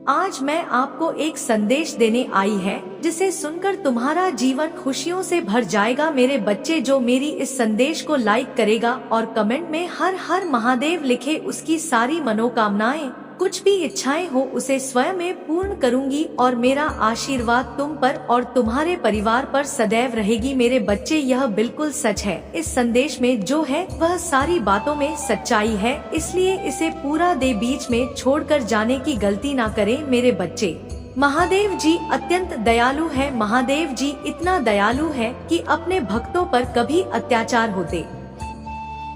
आज मैं आपको एक संदेश देने आई है जिसे सुनकर तुम्हारा जीवन खुशियों से भर जाएगा। मेरे बच्चे, जो मेरी इस संदेश को लाइक करेगा और कमेंट में हर हर महादेव लिखे, उसकी सारी मनोकामनाएं, कुछ भी इच्छाएं हो, उसे स्वयं में पूर्ण करूंगी और मेरा आशीर्वाद तुम पर और तुम्हारे परिवार पर सदैव रहेगी। मेरे बच्चे, यह बिल्कुल सच है। इस संदेश में जो है वह सारी बातों में सच्चाई है, इसलिए इसे पूरा दे, बीच में छोड़कर जाने की गलती ना करें। मेरे बच्चे, महादेव जी अत्यंत दयालु है। महादेव जी इतना दयालु है कि अपने भक्तों पर कभी अत्याचार होते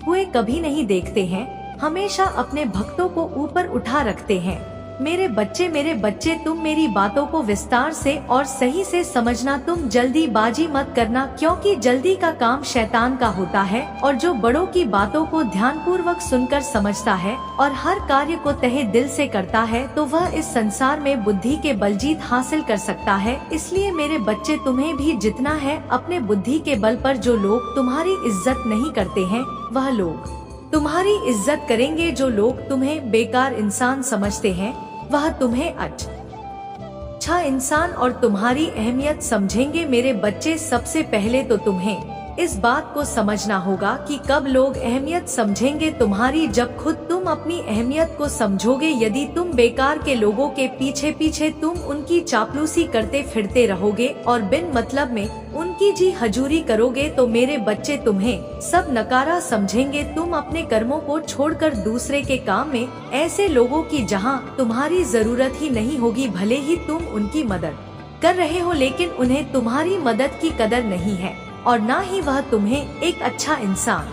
हुए कभी नहीं देखते हैं, हमेशा अपने भक्तों को ऊपर उठा रखते हैं। मेरे बच्चे, तुम मेरी बातों को विस्तार से और सही से समझना। तुम जल्दीबाजी मत करना, क्योंकि जल्दी का काम शैतान का होता है, और जो बड़ों की बातों को ध्यानपूर्वक सुनकर समझता है और हर कार्य को तहे दिल से करता है, तो वह इस संसार में बुद्धि के बल जीत हासिल कर सकता है। इसलिए मेरे बच्चे, तुम्हें भी जितना है अपने बुद्धि के बल पर। जो लोग तुम्हारी इज्जत नहीं करते हैं, वह लोग तुम्हारी इज्जत करेंगे। जो लोग तुम्हें बेकार इंसान समझते हैं, वह तुम्हें अच्छा इंसान और तुम्हारी अहमियत समझेंगे। मेरे बच्चे, सबसे पहले तो तुम्हें इस बात को समझना होगा कि कब लोग अहमियत समझेंगे तुम्हारी, जब खुद तुम अपनी अहमियत को समझोगे। यदि तुम बेकार के लोगों के पीछे पीछे तुम उनकी चापलूसी करते फिरते रहोगे और बिन मतलब में उनकी जी हजूरी करोगे, तो मेरे बच्चे, तुम्हें सब नकारा समझेंगे। तुम अपने कर्मों को छोड़कर दूसरे के काम में ऐसे लोगों की जहां तुम्हारी जरूरत ही नहीं होगी, भले ही तुम उनकी मदद कर रहे हो, लेकिन उन्हें तुम्हारी मदद की कदर नहीं है और ना ही वह तुम्हें एक अच्छा इंसान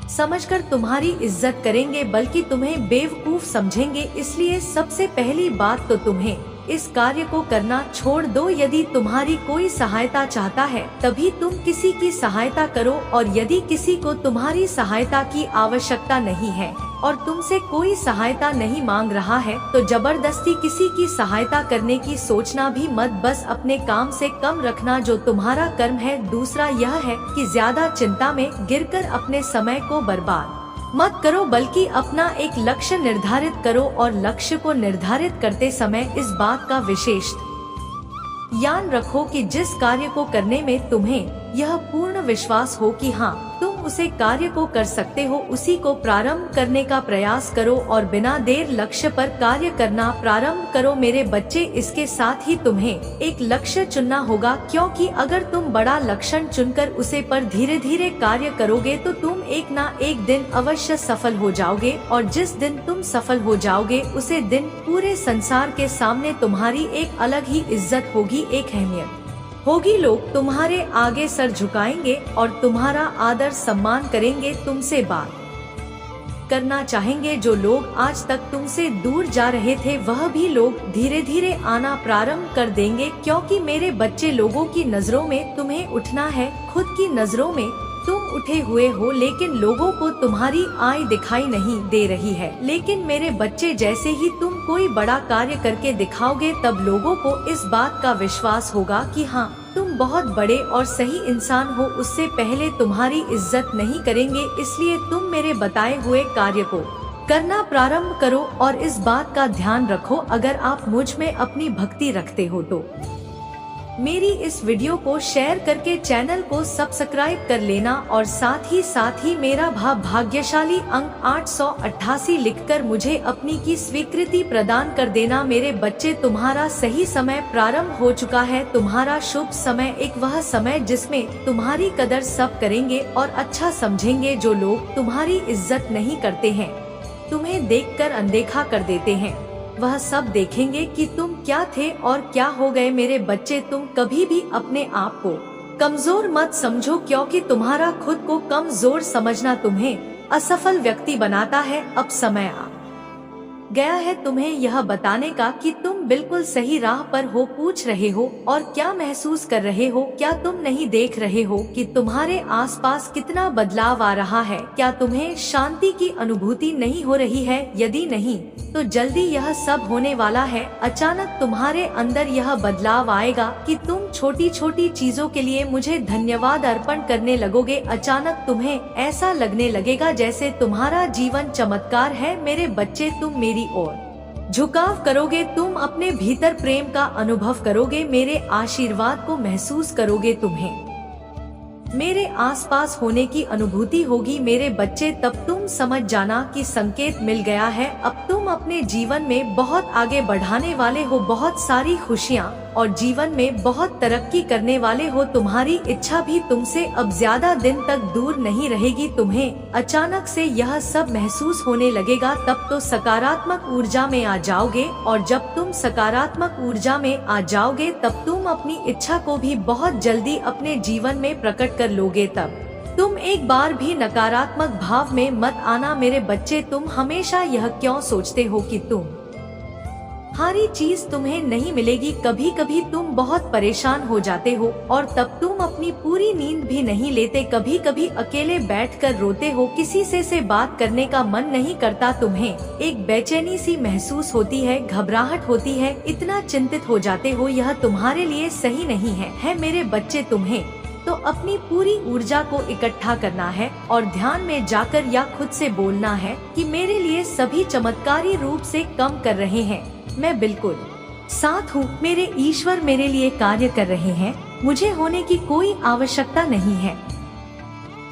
समझकर तुम्हारी इज्जत करेंगे, बल्कि तुम्हें बेवकूफ समझेंगे। इसलिए सबसे पहली बात तो तुम्हें इस कार्य को करना छोड़ दो। यदि तुम्हारी कोई सहायता चाहता है, तभी तुम किसी की सहायता करो, और यदि किसी को तुम्हारी सहायता की आवश्यकता नहीं है और तुमसे कोई सहायता नहीं मांग रहा है, तो जबरदस्ती किसी की सहायता करने की सोचना भी मत। बस अपने काम से कम रखना जो तुम्हारा कर्म है। दूसरा यह है कि ज्यादा चिंता में गिरकर अपने समय को बर्बाद मत करो, बल्कि अपना एक लक्ष्य निर्धारित करो, और लक्ष्य को निर्धारित करते समय इस बात का विशेष ध्यान रखो कि जिस कार्य को करने में तुम्हें यह पूर्ण विश्वास हो कि हाँ, तुम उसे कार्य को कर सकते हो, उसी को प्रारंभ करने का प्रयास करो और बिना देर लक्ष्य पर कार्य करना प्रारंभ करो। मेरे बच्चे, इसके साथ ही तुम्हें एक लक्ष्य चुनना होगा, क्योंकि अगर तुम बड़ा लक्ष्य चुनकर उसे पर धीरे धीरे कार्य करोगे, तो तुम एक ना एक दिन अवश्य सफल हो जाओगे, और जिस दिन तुम सफल हो जाओगे, उसे दिन पूरे संसार के सामने तुम्हारी एक अलग ही इज्जत होगी, एक अहमियत होगी। लोग तुम्हारे आगे सर झुकाएंगे और तुम्हारा आदर सम्मान करेंगे, तुमसे बात करना चाहेंगे। जो लोग आज तक तुमसे दूर जा रहे थे, वह भी लोग धीरे धीरे आना प्रारंभ कर देंगे, क्योंकि मेरे बच्चे, लोगों की नजरों में तुम्हें उठना है, खुद की नजरों में तुम उठे हुए हो, लेकिन लोगों को तुम्हारी आय दिखाई नहीं दे रही है। लेकिन मेरे बच्चे, जैसे ही तुम कोई बड़ा कार्य करके दिखाओगे, तब लोगों को इस बात का विश्वास होगा कि हाँ, तुम बहुत बड़े और सही इंसान हो। उससे पहले तुम्हारी इज्जत नहीं करेंगे। इसलिए तुम मेरे बताए हुए कार्य को करना प्रारंभ करो, और इस बात का ध्यान रखो, अगर आप मुझ में अपनी भक्ति रखते हो तो मेरी इस वीडियो को शेयर करके चैनल को सब्सक्राइब कर लेना, और साथ ही मेरा भाग्यशाली अंक 888 लिखकर मुझे अपनी की स्वीकृति प्रदान कर देना। मेरे बच्चे, तुम्हारा सही समय प्रारंभ हो चुका है। तुम्हारा शुभ समय एक वह समय जिसमें तुम्हारी कदर सब करेंगे और अच्छा समझेंगे। जो लोग तुम्हारी इज्जत नहीं करते हैं, तुम्हें देखकर अनदेखा कर देते हैं, वह सब देखेंगे कि तुम क्या थे और क्या हो गए। मेरे बच्चे, तुम कभी भी अपने आप को कमजोर मत समझो, क्योंकि तुम्हारा खुद को कमजोर समझना तुम्हें असफल व्यक्ति बनाता है। अब समय आ गया है तुम्हें यह बताने का कि तुम बिल्कुल सही राह पर हो। पूछ रहे हो और क्या महसूस कर रहे हो? क्या तुम नहीं देख रहे हो कि तुम्हारे आसपास कितना बदलाव आ रहा है? क्या तुम्हें शांति की अनुभूति नहीं हो रही है? यदि नहीं, तो जल्दी यह सब होने वाला है। अचानक तुम्हारे अंदर यह बदलाव आएगा कि तुम छोटी छोटी चीजों के लिए मुझे धन्यवाद अर्पण करने लगोगे। अचानक तुम्हें ऐसा लगने लगेगा जैसे तुम्हारा जीवन चमत्कार है। मेरे बच्चे, तुम मेरी ओर झुकाव करोगे, तुम अपने भीतर प्रेम का अनुभव करोगे, मेरे आशीर्वाद को महसूस करोगे, तुम्हें मेरे आसपास होने की अनुभूति होगी मेरे बच्चे। तब तुम समझ जाना कि संकेत मिल गया है। अब तुम अपने जीवन में बहुत आगे बढ़ाने वाले हो, बहुत सारी खुशियाँ और जीवन में बहुत तरक्की करने वाले हो। तुम्हारी इच्छा भी तुमसे अब ज्यादा दिन तक दूर नहीं रहेगी। तुम्हें अचानक से यह सब महसूस होने लगेगा, तब तो सकारात्मक ऊर्जा में आ जाओगे, और जब तुम सकारात्मक ऊर्जा में आ जाओगे तब तुम अपनी इच्छा को भी बहुत जल्दी अपने जीवन में प्रकट कर लोगे। तब तुम एक बार भी नकारात्मक भाव में मत आना मेरे बच्चे। तुम हमेशा यह क्यों सोचते हो कि तुम्हारी चीज तुम्हें नहीं मिलेगी। कभी कभी तुम बहुत परेशान हो जाते हो और तब तुम अपनी पूरी नींद भी नहीं लेते। कभी कभी अकेले बैठकर रोते हो, किसी से बात करने का मन नहीं करता। तुम्हें एक बेचैनी सी महसूस होती है, घबराहट होती है, इतना चिंतित हो जाते हो। यह तुम्हारे लिए सही नहीं है मेरे बच्चे। तुम्हें तो अपनी पूरी ऊर्जा को इकट्ठा करना है और ध्यान में जाकर या खुद से बोलना है कि मेरे लिए सभी चमत्कारी रूप से काम कर रहे हैं, मैं बिल्कुल साथ हूँ, मेरे ईश्वर मेरे लिए कार्य कर रहे हैं, मुझे होने की कोई आवश्यकता नहीं है।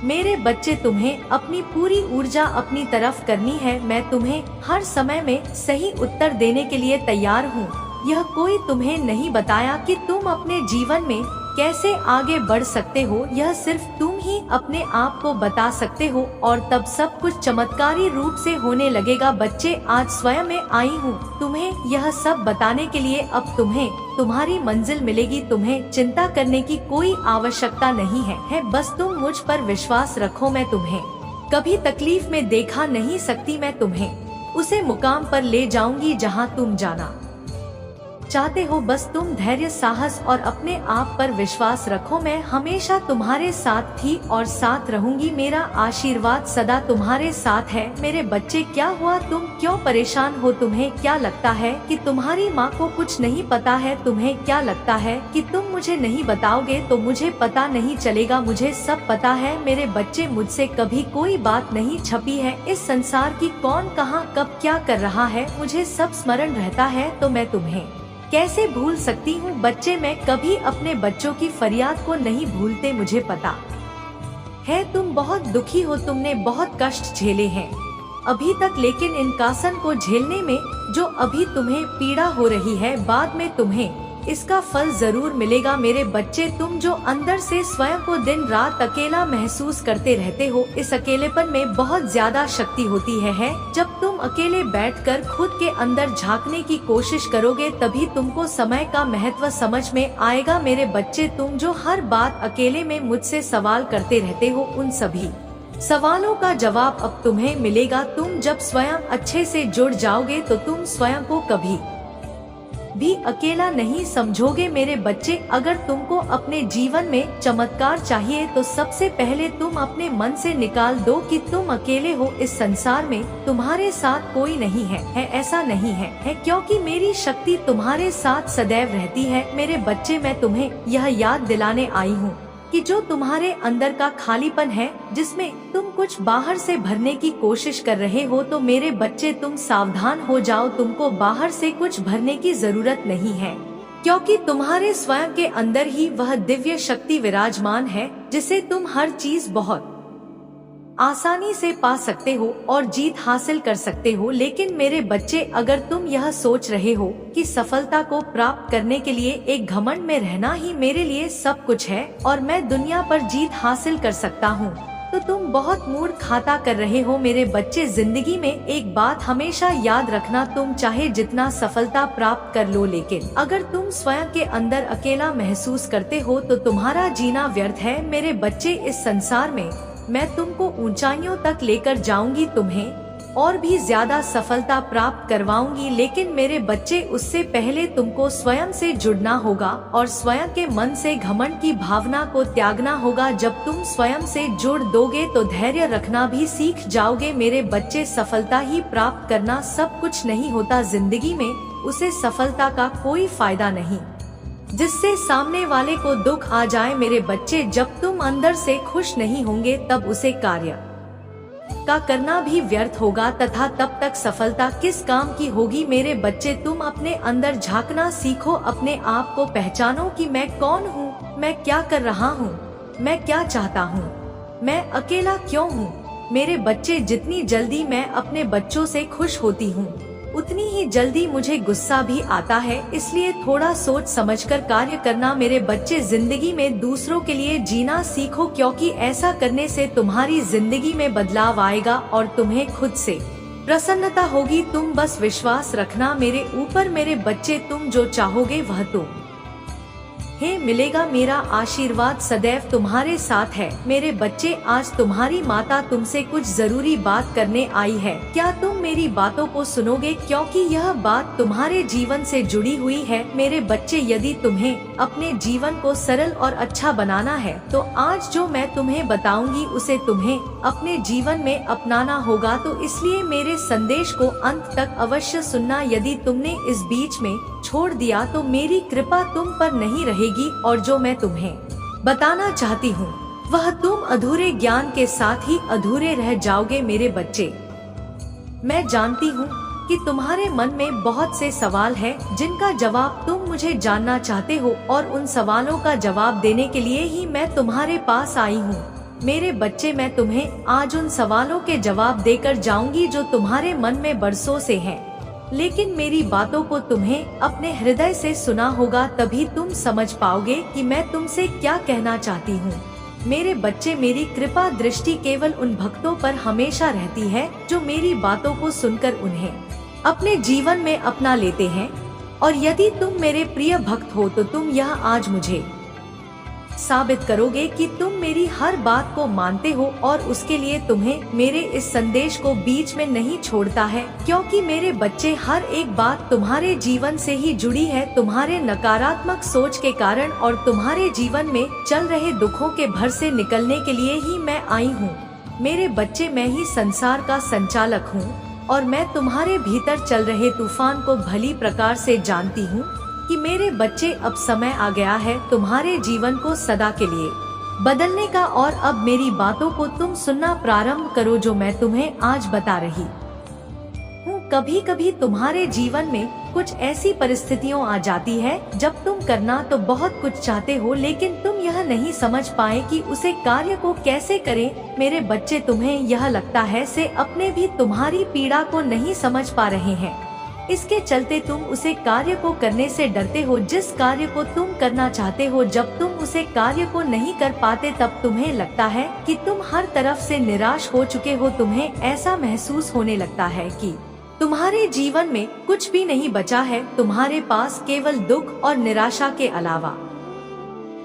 मेरे बच्चे, तुम्हें अपनी पूरी ऊर्जा अपनी तरफ करनी है। मैं तुम्हें हर समय में सही उत्तर देने के लिए तैयार हूँ। यह कोई तुम्हें नहीं बताया कि तुम अपने जीवन में कैसे आगे बढ़ सकते हो, यह सिर्फ तुम ही अपने आप को बता सकते हो, और तब सब कुछ चमत्कारी रूप से होने लगेगा। बच्चे, आज स्वयं में आई हूँ तुम्हें यह सब बताने के लिए। अब तुम्हें तुम्हारी मंजिल मिलेगी, तुम्हें चिंता करने की कोई आवश्यकता नहीं है। बस तुम मुझ पर विश्वास रखो। मैं तुम्हें कभी तकलीफ में देखा नहीं सकती। मैं तुम्हें उसे मुकाम पर ले जाऊंगी जहाँ तुम जाना चाहते हो। बस तुम धैर्य, साहस और अपने आप पर विश्वास रखो। मैं हमेशा तुम्हारे साथ थी और साथ रहूंगी। मेरा आशीर्वाद सदा तुम्हारे साथ है। मेरे बच्चे, क्या हुआ? तुम क्यों परेशान हो? तुम्हें क्या लगता है कि तुम्हारी माँ को कुछ नहीं पता है? तुम्हें क्या लगता है कि तुम मुझे नहीं बताओगे तो मुझे पता नहीं चलेगा? मुझे सब पता है मेरे बच्चे, मुझसे कभी कोई बात नहीं छुपी है। इस संसार की कौन कहाँ कब क्या कर रहा है मुझे सब स्मरण रहता है, तो मैं तुम्हें कैसे भूल सकती हूँ? बच्चे, मैं कभी अपने बच्चों की फरियाद को नहीं भूलते। मुझे पता है तुम बहुत दुखी हो, तुमने बहुत कष्ट झेले हैं अभी तक, लेकिन इन कासन को झेलने में जो अभी तुम्हें पीड़ा हो रही है, बाद में तुम्हें इसका फल जरूर मिलेगा। मेरे बच्चे, तुम जो अंदर से स्वयं को दिन रात अकेला महसूस करते रहते हो, इस अकेलेपन में बहुत ज्यादा शक्ति होती है। जब तुम अकेले बैठकर खुद के अंदर झांकने की कोशिश करोगे, तभी तुमको समय का महत्व समझ में आएगा। मेरे बच्चे, तुम जो हर बात अकेले में मुझसे सवाल करते रहते हो, उन सभी सवालों का जवाब अब तुम्हें मिलेगा। तुम जब स्वयं अच्छे से जुड़ जाओगे तो तुम स्वयं को कभी भी अकेला नहीं समझोगे। मेरे बच्चे, अगर तुमको अपने जीवन में चमत्कार चाहिए तो सबसे पहले तुम अपने मन से निकाल दो कि तुम अकेले हो। इस संसार में तुम्हारे साथ कोई नहीं है ऐसा नहीं है, क्योंकि मेरी शक्ति तुम्हारे साथ सदैव रहती है। मेरे बच्चे, मैं तुम्हें यह याद दिलाने आई हूँ कि जो तुम्हारे अंदर का खालीपन है, जिसमें तुम कुछ बाहर से भरने की कोशिश कर रहे हो, तो मेरे बच्चे तुम सावधान हो जाओ। तुमको बाहर से कुछ भरने की जरूरत नहीं है, क्योंकि तुम्हारे स्वयं के अंदर ही वह दिव्य शक्ति विराजमान है, जिसे तुम हर चीज बहुत आसानी से पा सकते हो और जीत हासिल कर सकते हो। लेकिन मेरे बच्चे, अगर तुम यह सोच रहे हो कि सफलता को प्राप्त करने के लिए एक घमंड में रहना ही मेरे लिए सब कुछ है और मैं दुनिया पर जीत हासिल कर सकता हूँ, तो तुम बहुत मूर्ख खाता कर रहे हो। मेरे बच्चे, जिंदगी में एक बात हमेशा याद रखना, तुम चाहे जितना सफलता प्राप्त कर लो, लेकिन अगर तुम स्वयं के अंदर अकेला महसूस करते हो तो तुम्हारा जीना व्यर्थ है। मेरे बच्चे, इस संसार में मैं तुमको ऊंचाइयों तक लेकर जाऊंगी, तुम्हें और भी ज्यादा सफलता प्राप्त करवाऊंगी, लेकिन मेरे बच्चे, उससे पहले तुमको स्वयं से जुड़ना होगा और स्वयं के मन से घमंड की भावना को त्यागना होगा। जब तुम स्वयं से जुड़ दोगे तो धैर्य रखना भी सीख जाओगे। मेरे बच्चे, सफलता ही प्राप्त करना सब कुछ नहीं होता जिंदगी में, उसे सफलता का कोई फायदा नहीं जिससे सामने वाले को दुख आ जाए। मेरे बच्चे, जब तुम अंदर से खुश नहीं होंगे तब उसे कार्य का करना भी व्यर्थ होगा तथा तब तक सफलता किस काम की होगी। मेरे बच्चे, तुम अपने अंदर झांकना सीखो, अपने आप को पहचानो कि मैं कौन हूँ, मैं क्या कर रहा हूँ, मैं क्या चाहता हूँ, मैं अकेला क्यों हूँ। मेरे बच्चे, जितनी जल्दी मैं अपने बच्चों से खुश होती हूँ उतनी ही जल्दी मुझे गुस्सा भी आता है, इसलिए थोड़ा सोच समझकर कार्य करना। मेरे बच्चे, जिंदगी में दूसरों के लिए जीना सीखो, क्योंकि ऐसा करने से तुम्हारी जिंदगी में बदलाव आएगा और तुम्हें खुद से प्रसन्नता होगी। तुम बस विश्वास रखना मेरे ऊपर। मेरे बच्चे, तुम जो चाहोगे वह तुम हे मिलेगा। मेरा आशीर्वाद सदैव तुम्हारे साथ है। मेरे बच्चे, आज तुम्हारी माता तुमसे कुछ जरूरी बात करने आई है। क्या तुम मेरी बातों को सुनोगे, क्योंकि यह बात तुम्हारे जीवन से जुड़ी हुई है। मेरे बच्चे, यदि तुम्हें अपने जीवन को सरल और अच्छा बनाना है तो आज जो मैं तुम्हें बताऊंगी उसे तुम्हें अपने जीवन में अपनाना होगा। तो इसलिए मेरे संदेश को अंत तक अवश्य सुनना। यदि तुमने इस बीच में छोड़ दिया तो मेरी कृपा तुम पर नहीं रहेगी और जो मैं तुम्हें बताना चाहती हूँ वह तुम अधूरे ज्ञान के साथ ही अधूरे रह जाओगे। मेरे बच्चे, मैं जानती हूँ कि तुम्हारे मन में बहुत से सवाल हैं जिनका जवाब तुम मुझे जानना चाहते हो और उन सवालों का जवाब देने के लिए ही मैं तुम्हारे पास आई हूँ। मेरे बच्चे, मैं तुम्हें आज उन सवालों के जवाब देकर जाऊंगी जो तुम्हारे मन में बरसों से हैं। लेकिन मेरी बातों को तुम्हें अपने हृदय से सुना होगा, तभी तुम समझ पाओगे कि मैं तुमसे क्या कहना चाहती हूँ। मेरे बच्चे, मेरी कृपा दृष्टि केवल उन भक्तों पर हमेशा रहती है जो मेरी बातों को सुनकर उन्हें अपने जीवन में अपना लेते हैं। और यदि तुम मेरे प्रिय भक्त हो तो तुम यह आज मुझे साबित करोगे कि तुम मेरी हर बात को मानते हो और उसके लिए तुम्हें मेरे इस संदेश को बीच में नहीं छोड़ता है। क्योंकि मेरे बच्चे, हर एक बात तुम्हारे जीवन से ही जुड़ी है। तुम्हारे नकारात्मक सोच के कारण और तुम्हारे जीवन में चल रहे दुखों के भर से निकलने के लिए ही मैं आई हूँ। मेरे बच्चे, मैं ही संसार का संचालक हूँ और मैं तुम्हारे भीतर चल रहे तूफान को भली प्रकार से जानती हूँ कि मेरे बच्चे, अब समय आ गया है तुम्हारे जीवन को सदा के लिए बदलने का। और अब मेरी बातों को तुम सुनना प्रारंभ करो जो मैं तुम्हें आज बता रही हूँ। कभी कभी तुम्हारे जीवन में कुछ ऐसी परिस्थितियाँ आ जाती है जब तुम करना तो बहुत कुछ चाहते हो लेकिन तुम यह नहीं समझ पाए कि उसे कार्य को कैसे करें। मेरे बच्चे, तुम्हें यह लगता है से अपने भी तुम्हारी पीड़ा को नहीं समझ पा रहे हैं। इसके चलते तुम उसे कार्य को करने से डरते हो जिस कार्य को तुम करना चाहते हो। जब तुम उसे कार्य को नहीं कर पाते तब तुम्हें लगता है कि तुम हर तरफ से निराश हो चुके हो। तुम्हें ऐसा महसूस होने लगता है कि तुम्हारे जीवन में कुछ भी नहीं बचा है। तुम्हारे पास केवल दुख और निराशा के अलावा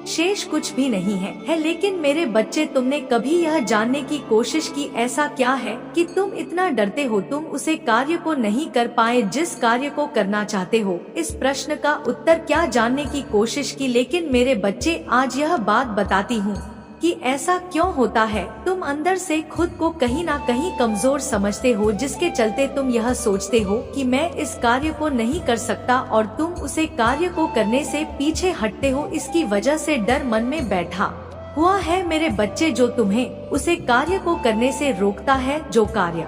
शेष कुछ भी नहीं है। लेकिन मेरे बच्चे, तुमने कभी यह जानने की कोशिश की ऐसा क्या है कि तुम इतना डरते हो, तुम उसे कार्य को नहीं कर पाए जिस कार्य को करना चाहते हो। इस प्रश्न का उत्तर क्या जानने की कोशिश की, लेकिन मेरे बच्चे, आज यह बात बताती हूँ कि ऐसा क्यों होता है। तुम अंदर से खुद को कहीं ना कहीं कमजोर समझते हो जिसके चलते तुम यह सोचते हो कि मैं इस कार्य को नहीं कर सकता और तुम उसे कार्य को करने से पीछे हटते हो। इसकी वजह से डर मन में बैठा हुआ है मेरे बच्चे, जो तुम्हें उसे कार्य को करने से रोकता है। जो कार्य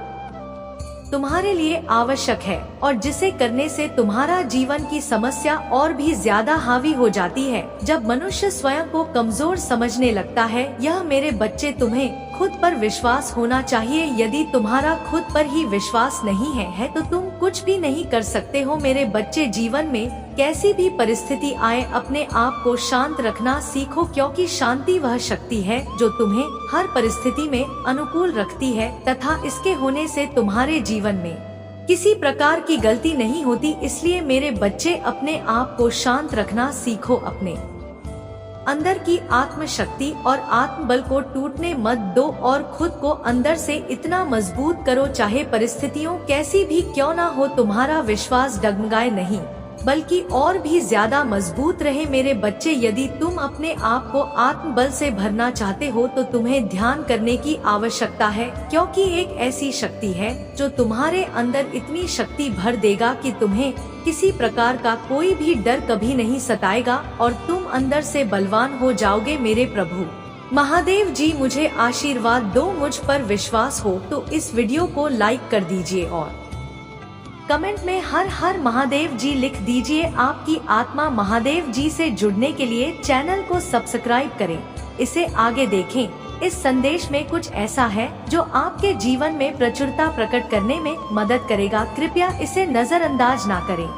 तुम्हारे लिए आवश्यक है और जिसे करने से तुम्हारा जीवन की समस्या और भी ज्यादा हावी हो जाती है। जब मनुष्य स्वयं को कमजोर समझने लगता है, यह मेरे बच्चे, तुम्हें खुद पर विश्वास होना चाहिए। यदि तुम्हारा खुद पर ही विश्वास नहीं है तो तुम कुछ भी नहीं कर सकते हो। मेरे बच्चे, जीवन में कैसी भी परिस्थिति आए, अपने आप को शांत रखना सीखो, क्योंकि शांति वह शक्ति है जो तुम्हें हर परिस्थिति में अनुकूल रखती है तथा इसके होने से तुम्हारे जीवन में किसी प्रकार की गलती नहीं होती। इसलिए मेरे बच्चे, अपने आप को शांत रखना सीखो, अपने अंदर की आत्म शक्ति और आत्मबल को टूटने मत दो और खुद को अंदर से इतना मजबूत करो, चाहे परिस्थितियों कैसी भी क्यों ना हो, तुम्हारा विश्वास डगमगाए नहीं बल्कि और भी ज्यादा मजबूत रहे। मेरे बच्चे, यदि तुम अपने आप को आत्मबल से भरना चाहते हो तो तुम्हें ध्यान करने की आवश्यकता है, क्योंकि एक ऐसी शक्ति है जो तुम्हारे अंदर इतनी शक्ति भर देगा कि तुम्हें किसी प्रकार का कोई भी डर कभी नहीं सताएगा और तुम अंदर से बलवान हो जाओगे। मेरे प्रभु, महादेव जी मुझे आशीर्वाद दो, मुझ पर विश्वास हो तो इस वीडियो को लाइक कर दीजिए और कमेंट में हर हर महादेव जी लिख दीजिए। आपकी आत्मा महादेव जी से जुड़ने के लिए चैनल को सब्सक्राइब करें, इसे आगे देखें। इस संदेश में कुछ ऐसा है जो आपके जीवन में प्रचुरता प्रकट करने में मदद करेगा, कृपया इसे नजरअंदाज ना करें।